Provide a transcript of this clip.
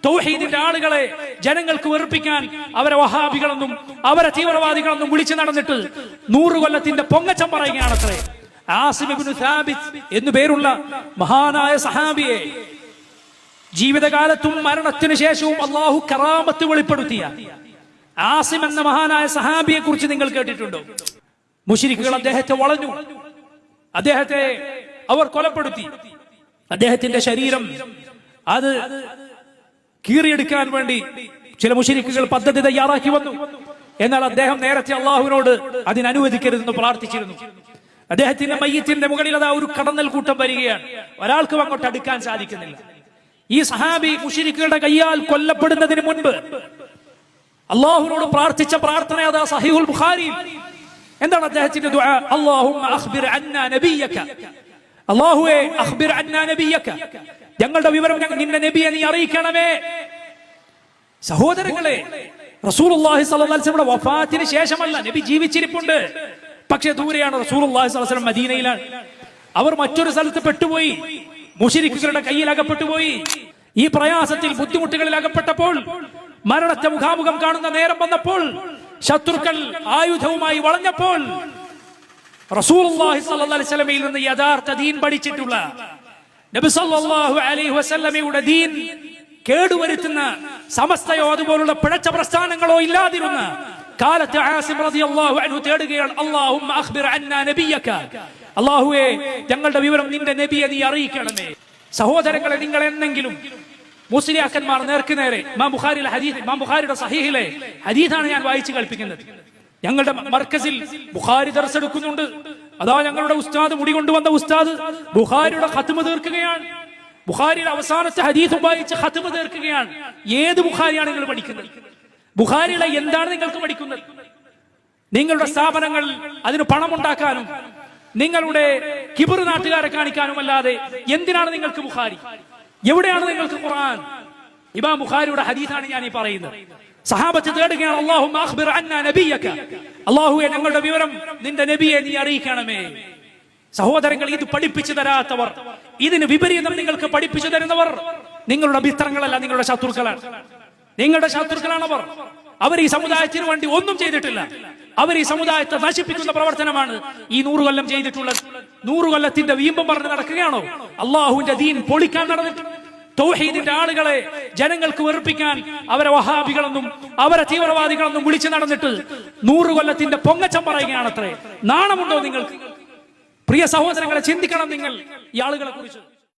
തൗഹീദിന്റെ ആളുകളെ ജനങ്ങൾക്ക് വെറുപ്പിക്കാൻ അവരെ വഹാബികളെന്നും അവരെ തീവ്രവാദികളെന്നും വിളിച്ചു നടന്നിട്ട് 100 കൊല്ലത്തിന്റെ പൊങ്ങച്ചം പറയുകയാണത്രേ. ആസിം ഇബ്നു സാബിത്ത് എന്നു പേരുള്ള മഹാനായ സഹാബിയെ ജീവിതകാലത്തും മരണത്തിനു ശേഷവും അള്ളാഹു കറാമത്ത് വെളിപ്പെടുത്തിയ ആസിം എന്ന മഹാനായ സഹാബിയെ കുറിച്ച് നിങ്ങൾ കേട്ടിട്ടുണ്ടോ? മുശ്രിക്കുകൾ അദ്ദേഹത്തെ വളഞ്ഞു, അദ്ദേഹത്തെ അവർ കൊലപ്പെടുത്തി. അദ്ദേഹത്തിന്റെ ശരീരം അത് കീറിയെടുക്കാൻ വേണ്ടി ചില മുശ്രിക്കുകൾ പദ്ധതി തയ്യാറാക്കി വന്നു. എന്നാൽ അദ്ദേഹം നേരത്തെ അള്ളാഹുവിനോട് അതിനനുവദിക്കരുതെന്ന് പ്രാർത്ഥിച്ചിരുന്നു. അദ്ദേഹത്തിന്റെ മയ്യത്തിന്റെ മുകളിൽ അതാ ഒരു കടന്നൽ കൂട്ടം വരികയാണ്. ഒരാൾക്കും അങ്ങോട്ട് അടുക്കാൻ സാധിക്കുന്നില്ല. ഈ സഹാബി മുശ്രിക്കുകളുടെ കയ്യാൽ കൊല്ലപ്പെടുന്നതിന് മുൻപ് അള്ളാഹുവിനോട് പ്രാർത്ഥിച്ച പ്രാർത്ഥന അതാ സഹീഹുൽ ബുഖാരിയിൽ. എന്താണ് അദ്ദേഹത്തിന്റെ ദുആ? അല്ലാഹുമ്മ അഖ്ബിർ അന്നാ നബിയക, അല്ലാഹുവേ അഖ്ബിർ അന്നാ നബിയക, ഞങ്ങളുടെ വിവരം നിന്റെ നബിയെ നീ അറിയിക്കണമേ. സഹോദരങ്ങളെ, റസൂലുള്ളാഹി സ്വല്ലല്ലാഹു അലൈഹി വസല്ലം വഫാത്തിന് ശേഷമല്ല, നബി ജീവിച്ചിരിപ്പുണ്ട്. പക്ഷേ ദൂരെയാണ്. റസൂലുള്ളാഹി സ്വല്ലല്ലാഹു അലൈഹി വസല്ലം മദീനയിലാണ്. അവർ മറ്റൊരു സ്ഥലത്ത് പെട്ടുപോയി, മുശ്രിക്കുകളുടെ കയ്യിൽ അകപ്പെട്ടുപോയി. ഈ പ്രയാസത്തിൽ ബുദ്ധിമുട്ടുകളിൽ അകപ്പെട്ടപ്പോൾ, മരണത്തെ മുഖാമുഖം കാണുന്ന നേരം വന്നപ്പോൾ, ശത്രുക്കൾ ആയുധവുമായി വളഞ്ഞപ്പോൾ, റസൂലുള്ളാഹി സ്വല്ലല്ലാഹു അലൈഹി വസല്ലമയിൽ നിന്ന് യഥാർത്ഥ ദീൻ പഠിച്ചിട്ടുള്ള നബി സല്ലല്ലാഹു അലൈഹി വസല്ലമയുടെ ദീൻ കേടുവരുത്തുന്ന സമസ്തയോ അതുപോലുള്ള പിഴച്ച പ്രസ്ഥാനങ്ങളോ ഇല്ലാതിരുന്ന കാലത്ത് ആസിം റളിയല്ലാഹു അൻഹു തേടുകയാണ്, അല്ലാഹുമ്മ അഖ്ബിർ അന്നാ നബിയക, അല്ലാഹുവേ ഞങ്ങളുടെ വിവരം നിന്റെ നബിയെ നീ അറിയിക്കണമേ. സഹോദരങ്ങളെ, നിങ്ങൾ എന്നെങ്കിലും മുസ്ലിയാക്കന്മാർ നേർക്ക് നേരെ ഇമാം ബുഖാരിയുടെ സഹീഹിലെ ഹദീസാണ് ഞാൻ വായിച്ചു കേൾപ്പിക്കുന്നത്. ഞങ്ങളുടെ മർക്കസിൽ ബുഖാരി ദർസ് എടുക്കുന്നുണ്ട്. അതാ ഞങ്ങളുടെ ഉസ്താദ്, മുടി കൊണ്ടുവന്ന ഉസ്താദ് ബുഖാരിയുടെ ഖത്മ തീർക്കുകയാണ്. ബുഖാരിയുടെ അവസാനത്തെ ഹദീസ് വായിച്ച് ഖത്മ തീർക്കുകയാണ്. ഏത് ബുഖാരിയാണ് നിങ്ങൾ പഠിക്കുന്നത്? ബുഖാരിയുടെ എന്താണ് നിങ്ങൾക്ക് പഠിക്കുന്നത്? നിങ്ങളുടെ സ്ഥാപനങ്ങൾ അതിന് പണമുണ്ടാക്കാനും നിങ്ങളുടെ കിബർ നാട്ടുകാരെ കാണിക്കാനും അല്ലാതെ എന്തിനാണ് നിങ്ങൾക്ക് ബുഖാരി? എവിടെയാണ് നിങ്ങൾക്ക് ഖുർആൻ? ഇമാം ബുഖാരിയുടെ ഹദീസാണ് ഞാൻ ഈ പറയുന്നത്. സഹാബത്ത് തേടുകയാണ്, അല്ലാഹുമ്മ അഖ്ബിർ അന്നാ നബിയക, അല്ലാഹുവേ ഞങ്ങളുടെ വിവരം നിന്റെ നബിയെ നീ അറിയിക്കണമേ. സഹോദരങ്ങൾ, ഇത് പഠിപ്പിച്ചു തരാത്തവർ, ഇതിന് വിപരീതം നിങ്ങൾക്ക് പഠിപ്പിച്ചു തരുന്നവർ നിങ്ങളുടെ മിത്രങ്ങളല്ല, നിങ്ങളുടെ ശത്രുക്കളാണ്. നിങ്ങളുടെ ശത്രുക്കളാണവർ. അവർ ഈ സമുദായത്തിന് വേണ്ടി ഒന്നും ചെയ്തിട്ടില്ല. അവർ ഈ സമുദായത്തെ നശിപ്പിക്കുന്ന പ്രവർത്തനമാണ് ഈ 100 കൊല്ലം ചെയ്തിട്ടുള്ളത്. 100 കൊല്ലത്തിന്റെ വീമ്പം പറഞ്ഞ് നടക്കുകയാണോ? അള്ളാഹുവിന്റെ ദീൻ പൊളിക്കാൻ നടന്നിട്ട് തൗഹീദിന്റെ ആളുകളെ ജനങ്ങൾക്ക് വെറുപ്പിക്കാൻ അവരെ വഹാബികളെന്നും അവരെ തീവ്രവാദികളെന്നും വിളിച്ചു നടന്നിട്ട് 100 കൊല്ലത്തിന്റെ പൊങ്ങച്ചം പറയുകയാണത്രേ. നാണമുണ്ടോ നിങ്ങൾക്ക്? പ്രിയ സഹോദരങ്ങളെ, ചിന്തിക്കണം നിങ്ങൾ ഈ ആളുകളെ കുറിച്ച്.